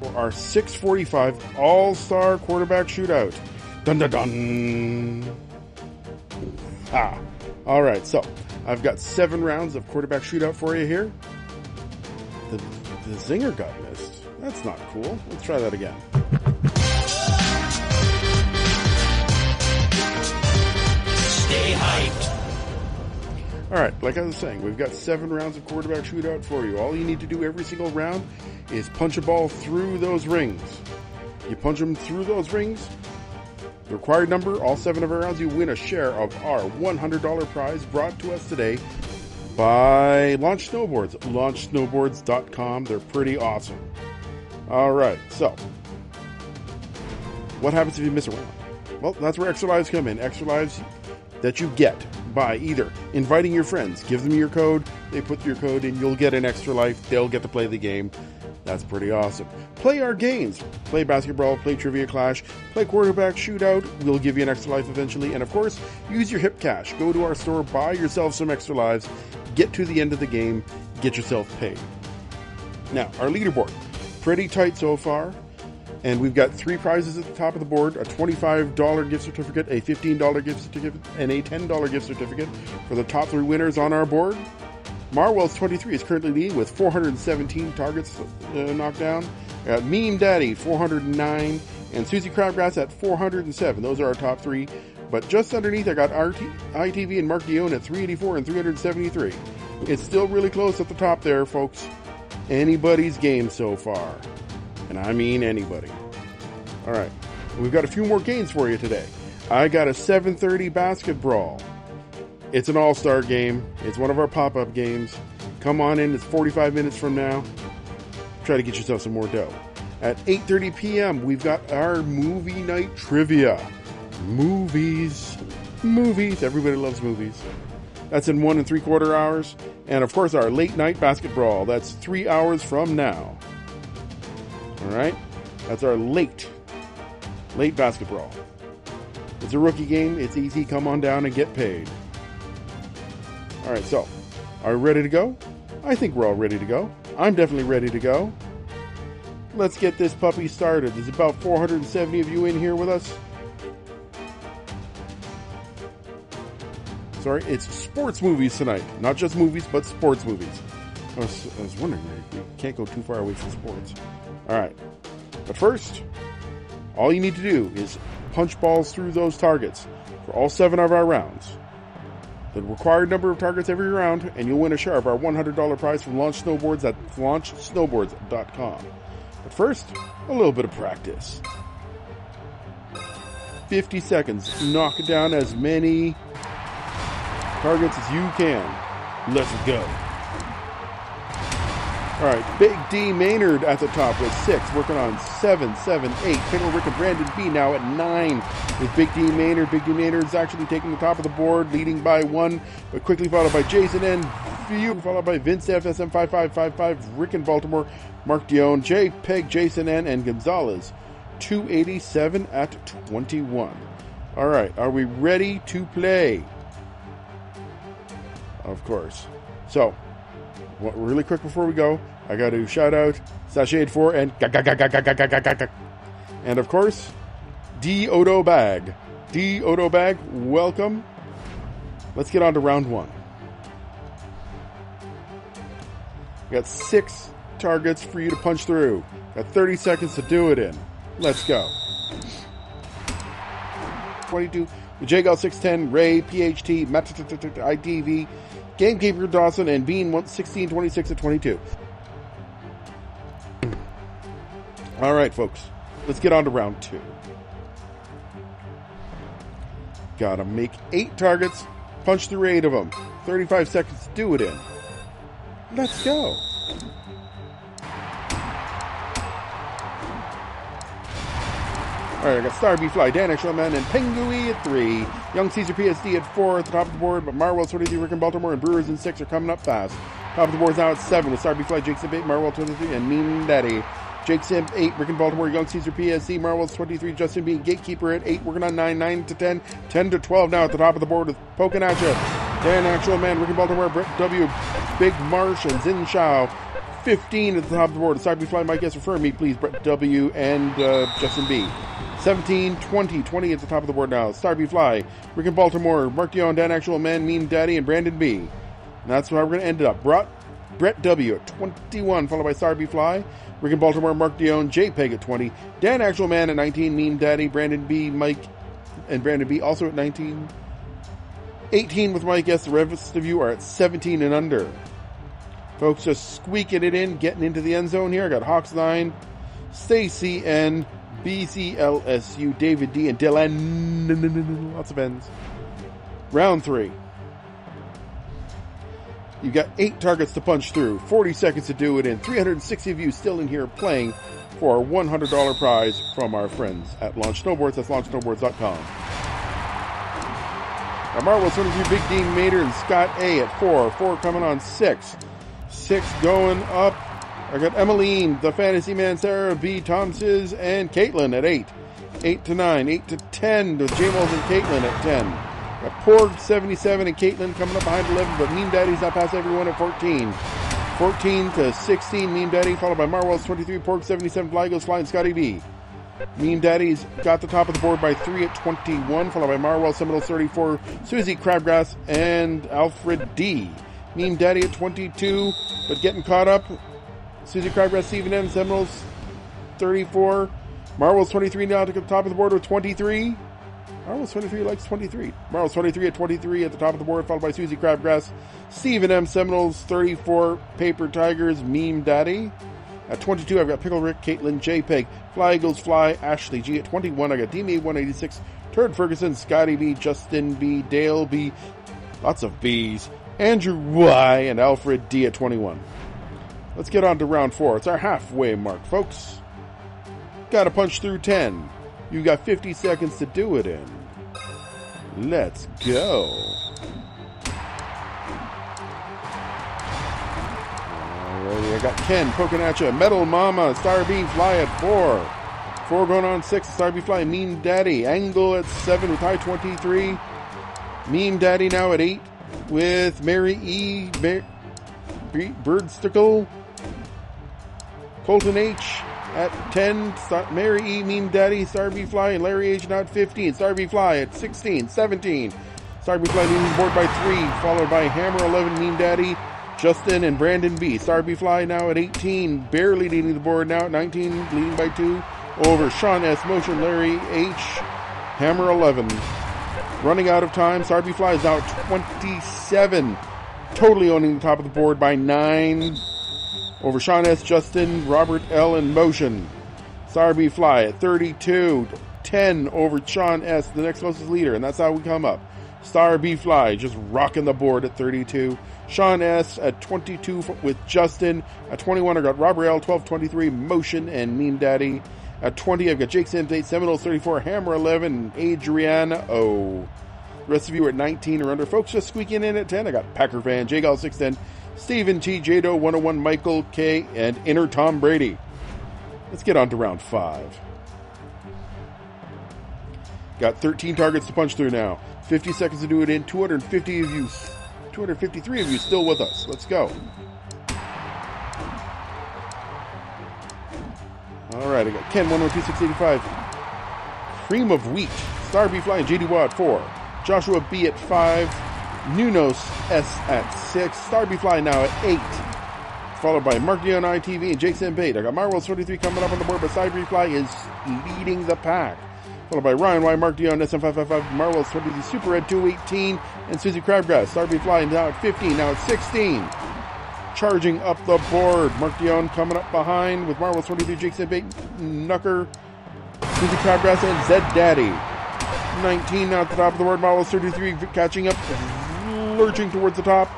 for our 6:45 All-Star Quarterback Shootout. Dun dun dun! All right, so I've got 7 rounds of Quarterback Shootout for you here. The zinger got missed. That's not cool. Let's try that again. Stay hyped. All right, like I was saying, we've got 7 rounds of Quarterback Shootout for you. All you need to do every single round is punch a ball through those rings. You punch them through those rings, the required number, all 7 of our rounds, you win a share of our $100 prize brought to us today by Launch Snowboards. LaunchSnowboards.com. They're pretty awesome. All right, so what happens if you miss a round? Well, that's where extra lives come in. Extra lives that you get by either inviting your friends, give them your code, they put your code in, you'll get an extra life, they'll get to play the game. That's pretty awesome. Play our games. Play basketball, play Trivia Clash, play Quarterback Shootout. We'll give you an extra life eventually. And of course, use your Hip Cash. Go to our store, buy yourself some extra lives, get to the end of the game, get yourself paid. Now, our leaderboard, pretty tight so far. And we've got 3 prizes at the top of the board, a $25 gift certificate, a $15 gift certificate, and a $10 gift certificate for the top 3 winners on our board. Marwell's 23 is currently leading with 417 targets knocked down. Meme Daddy, 409, and Susie Crabgrass at 407. Those are our top 3. But just underneath, I got ITV and Mark Dion at 384 and 373. It's still really close at the top there, folks. Anybody's game so far. And I mean anybody. All right, we've got a few more games for you today. I got a 7:30 basket brawl. It's an all-star game. It's one of our pop-up games. Come on in. It's 45 minutes from now. Try to get yourself some more dough. At 8:30 p.m., we've got our movie night trivia. Movies. Everybody loves movies. That's in 1 3/4 hours. And, of course, our late night basket brawl. That's 3 hours from now. All right? That's our late basket brawl. It's a rookie game. It's easy. Come on down and get paid. All right, so are we ready to go? I think we're all ready to go. I'm definitely ready to go. Let's get this puppy started. There's about 470 of you in here with us. Sorry, it's sports movies tonight. Not just movies, but sports movies. I was wondering, we can't go too far away from sports. All right, but first, all you need to do is punch balls through those targets for all 7 of our rounds. The required number of targets every round, and you'll win a share of our $100 prize from Launch Snowboards at LaunchSnowboards.com. But first, a little bit of practice. 50 seconds. Knock down as many targets as you can. Let's go. All right, Big D Maynard at the top with 6, working on 7, 8. Pickle Rick and Brandon B now at 9 with Big D Maynard. Big D Maynard's actually taking the top of the board, leading by 1, but quickly followed by Jason N. Followed by Vince FSM 5555, Rick in Baltimore, Mark Dion, J Peg, Jason N, and Gonzalez 287 at 21. All right, are we ready to play? Of course. So, really quick before we go, I got to shout out Sashay84 and of course, D Odo Bag. D Odo Bag, welcome. Let's get on to round 1. We got 6 targets for you to punch through. Got 30 seconds to do it in. Let's go. 22, Jagal 610, Ray, PHT, Matt, ITV, Gamekeeper Dawson, and Bean 1626 at 22. All right, folks. Let's get on to round 2. Gotta make 8 targets, punch through 8 of them. 35 seconds to do it in. Let's go. All right, I got Star B Fly, Dan Extraman, and Pengui at 3. Young Caesar PSD at 4 at the top of the board, but Marwell 23, Rick in Baltimore, and Brewers in 6 are coming up fast. Top of the board is now at 7 with Star B Fly, Jake Simp 8, Marwell 23, and Meme Daddy. Jake Simp 8, Rick in Baltimore, Young Caesar PSD, Marwell's 23, Justin B, Gatekeeper at 8, working on 9, 9 to 10, 10 to 12 now at the top of the board with Poking at ya. Dan Actual Man, Rick in Baltimore, Brett W, Big Marsh, and Zin Shao. 15 at the top of the board. Star B Fly, Mike S. Refer Me, please. Brett W. and Justin B. 17, 20. 20 at the top of the board now. Star B Fly, Rick in Baltimore, Mark Dion, Dan Actual Man, Meme Daddy, and Brandon B. And that's how we're going to end it up. Brett W. at 21, followed by Star B Fly, Rick in Baltimore, Mark Dion, JPEG at 20, Dan Actual Man at 19, Meme Daddy, Brandon B, Mike, and Brandon B also at 19. 18 with Mike S. The rest of you are at 17 and under. Folks, just squeaking it in, getting into the end zone here. I got Hawks 9, Stacy N, BCLSU, David D, and Dylan. Lots of N's. Round 3. You've got 8 targets to punch through, 40 seconds to do it in, 360 of you still in here playing for our $100 prize from our friends at Launch Snowboards. That's launchsnowboards.com. Now Marvel's 23, Big Dean Mater and Scott A at 4. 4 coming on 6. 6 going up. I got Emmeline, the Fantasy Man, Sarah B, Thompsons, and Caitlin at 8. 8 to 9. 8 to 10 with J-Moles and Caitlin at 10. Got Porg 77 and Caitlin coming up behind 11, but Meme Daddy's not past everyone at 14. 14 to 16, Meme Daddy, followed by Marwell's 23, Porg 77, Fly Goes Fly, and Scotty B. Meme Daddy's got the top of the board by 3 at 21, followed by Marwell, Seminoles 34, Susie Crabgrass, and Alfred D. Meme Daddy at 22, but getting caught up. Susie Crabgrass, Stephen M, Seminoles 34. Marwell's 23 now to the top of the board with 23. Marwell's 23 likes 23. Marwell's 23 at 23 at the top of the board, followed by Susie Crabgrass, Stephen M, Seminoles 34, Paper Tigers, Meme Daddy. At 22, I've got Pickle Rick, Caitlin, JPEG, Fly Eagles Fly, Ashley G. At 21, I got DME 186, Turd Ferguson, Scotty B, Justin B, Dale B, lots of B's, Andrew Y, and Alfred D at 21. Let's get on to round 4. It's our halfway mark, folks. Got to punch through 10. You got 50 seconds to do it in. Let's go. I got Ken poking at you. Metal Mama, Star B Fly at 4. 4 going on 6. Star B Fly, Meme Daddy. Angle at 7 with high 23. Meme Daddy now at 8 with Mary E. Birdstickle. Colton H at 10. Mary E. Meme Daddy, Star B Fly, and Larry H now at 15. Star B Fly at 16, 17. Star B Fly leading the board by 3, followed by Hammer 11, Meme Daddy, Justin, and Brandon B. Star B Fly now at 18, barely leading the board now at 19, leading by 2 over Sean S. Motion, Larry H. Hammer 11. Running out of time, Star B Fly is now at 27, totally owning the top of the board by 9 over Sean S., Justin, Robert L., and Motion. Star B Fly at 32, 10 over Sean S., the next closest leader, and that's how we come up. Star B Fly just rocking the board at 32. Sean S. at 22 with Justin. At 21, I got Robert L., 12, 23, Motion, and Meme Daddy. At 20, I've got Jake Sims, 8, Seminoles 34, Hammer 11, and Adriana O. The rest of you are at 19 or under. Folks just squeaking in at 10. I got Packer Fan, J-Gal 610, Stephen T, Jado 101, Michael K, and Inner Tom Brady. Let's get on to round 5. Got 13 targets to punch through now. 50 seconds to do it in. 253 of you still with us. Let's go. All right, I got Ken 102-685. Cream of Wheat. Star B Fly and JD Watt at 4. Joshua B at 5. Nunos S at 6. Star B Fly now at 8. Followed by Mark Dion ITV and Jake Bait. I got Marwell's 23 coming up on the board, but Star B Fly is leading the pack. Followed by Ryan Y, Mark Dion, SM555, Marwell's 23 Super Ed 218, and Susie Crabgrass. Star B Fly now at 15, now at 16. Charging up the board. Mark Dion coming up behind with Marwell's 23, Jake Bait, Knucker, Susie Crabgrass, and Zed Daddy. 19 now at the top of the board. Marwell's 33 catching up, lurching towards the top.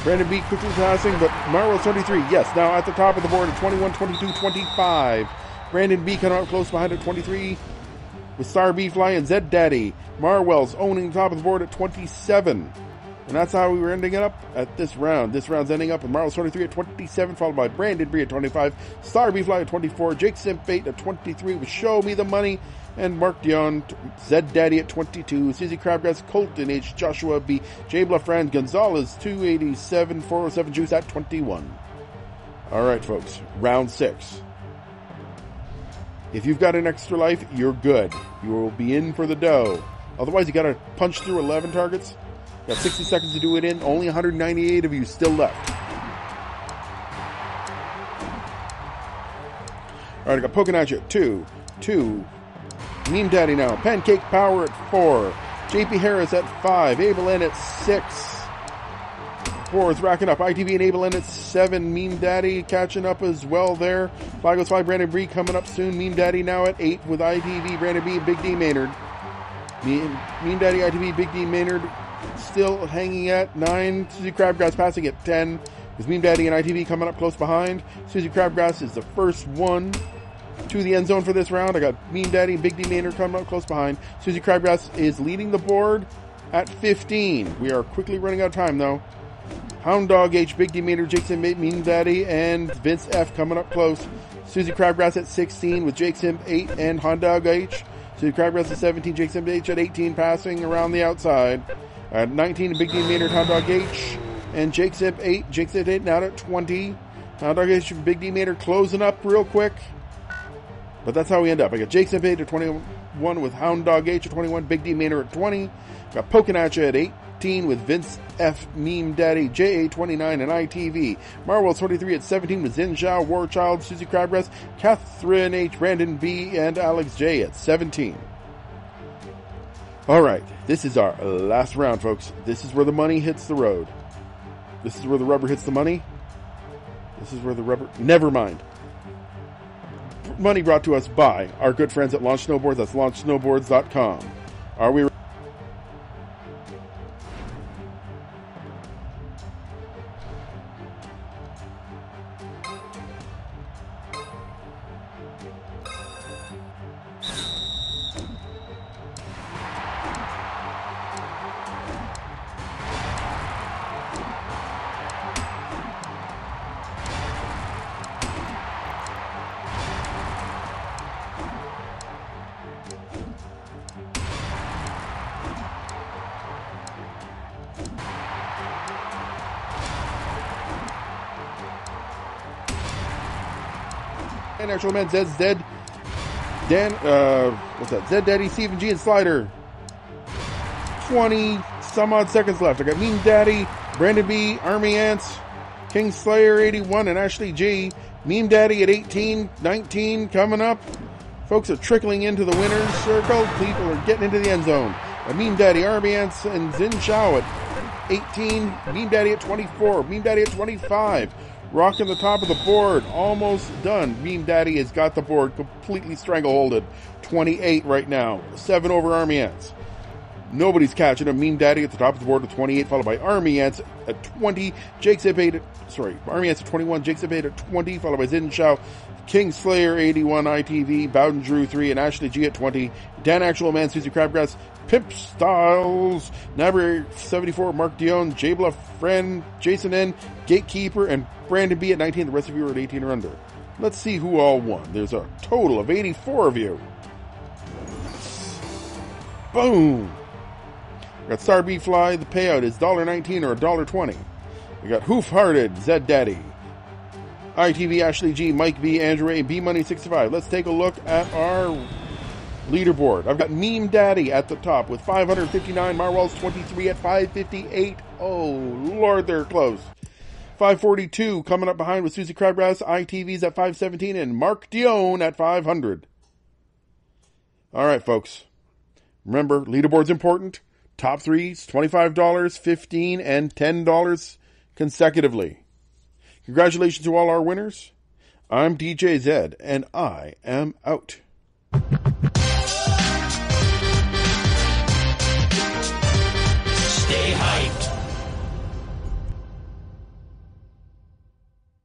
Brandon B quickly passing, but Marwell's 33, yes, now at the top of the board at 21, 22, 25. Brandon B coming out close behind at 23 with Star B Fly and Zed Daddy. Marwell's owning the top of the board at 27. And that's how we were ending it up at this round. This round's ending up with Marwell's 23 at 27, followed by Brandon B at 25, Star B Fly at 24, Jake Simpate at 23 with Show Me the Money, and Mark Dion, Zed Daddy at 22, Susie Crabgrass, Colton H, Joshua B, J Bluff Rand, Gonzalez 287, 407 Juice at 21. All right, folks. Round 6. If you've got an extra life, you're good. You will be in for the dough. Otherwise, you got to punch through 11 targets. Got 60 seconds to do it in. Only 198 of you still left. All right, I got poking at you at 2. Meme Daddy now. Pancake Power at 4. JP Harris at 5. Abel N at 6. 4 is racking up. ITV and Abel N at 7. Meme Daddy catching up as well there. 5 goes 5. Brandon B coming up soon. Meme Daddy now at 8 with ITV, Brandon B, and Big D Maynard. Meme Daddy, ITV, Big D Maynard still hanging at 9. Susie Crabgrass passing at 10. With Meme Daddy and ITV coming up close behind. Susie Crabgrass is the first one to the end zone for this round. I got Meme Daddy and Big D Maynard coming up close behind. Susie Crabgrass is leading the board at 15. We are quickly running out of time though. Hound Dog H, Big D Maynard, Jason Meme Daddy, and Vince F coming up close. Susie Crabgrass at 16 with Jake Simp 8 and Hound Dog H. Susie Crabgrass at 17, Jake Simp H at 18 passing around the outside. At 19, Big D Maynard, Hound Dog H, and Jake Simp 8. Jake Simp 8 now at 20. Hound Dog H and Big D Maynard closing up real quick. But that's how we end up. I got Jake Simp 8 at 21 with Hound Dog H at 21, Big D Maynard at 20. Got Poking at you at 18 with Vince F, Meme Daddy, JA 29, and ITV. Marwell 23 at 17 with Zin Zhao, Warchild, Susie Crabgrass, Catherine H, Brandon B, and Alex J at 17. All right, this is our last round, folks. This is where the money hits the road. This is where the rubber hits the money. This is where the rubber... Never mind. Money brought to us by our good friends at Launch Snowboards. That's launchsnowboards.com. Are we... And actual men, Zed, Dan, what's that? Zed Daddy, Stephen G, and Slider. 20 some odd seconds left. I got Meme Daddy, Brandon B, Army Ants, King Slayer 81, and Ashley G. Meme Daddy at 18, 19 coming up. Folks are trickling into the winner's circle. People are getting into the end zone. Meme Daddy, Army Ants, and Zin Zhao at 18. Meme Daddy at 24. Meme Daddy at 25. Rocking the top of the board. Almost done. Meme Daddy has got the board completely strangleholded. 28 right now. 7 over Army Ants. Nobody's catching him. Meme Daddy at the top of the board with 28, followed by Army Ants at 20. Jake Zip 8 Army Ants at 21. Jake Zip 8 at 20, followed by Zin Shao. King Slayer 81, ITV. Bowden Drew 3, and Ashley G at 20. Dan Actual Man, Susie Crabgrass. Pimp Styles, Nabry 74, Mark Dion, J Bluff Friend, Jason N, Gatekeeper, and Brandon B at 19. The rest of you are at 18 or under. Let's see who all won. There's a total of 84 of you. Boom! We got Star B Fly. The payout is $1.19 or $1.20. We got Hoof Hearted, Zed Daddy, ITV, Ashley G, Mike B, Andrew A, B Money 65. Let's take a look at our leaderboard. I've got Meme Daddy at the top with 559. Marwell's 23 at 558. Oh, Lord, they're close. 542 coming up behind with Susie Crabgrass. ITV's at 517 and Mark Dion at 500. All right, folks. Remember, leaderboard's important. Top threes, $25, $15, and $10 consecutively. Congratulations to all our winners. I'm DJ Zed, and I am out.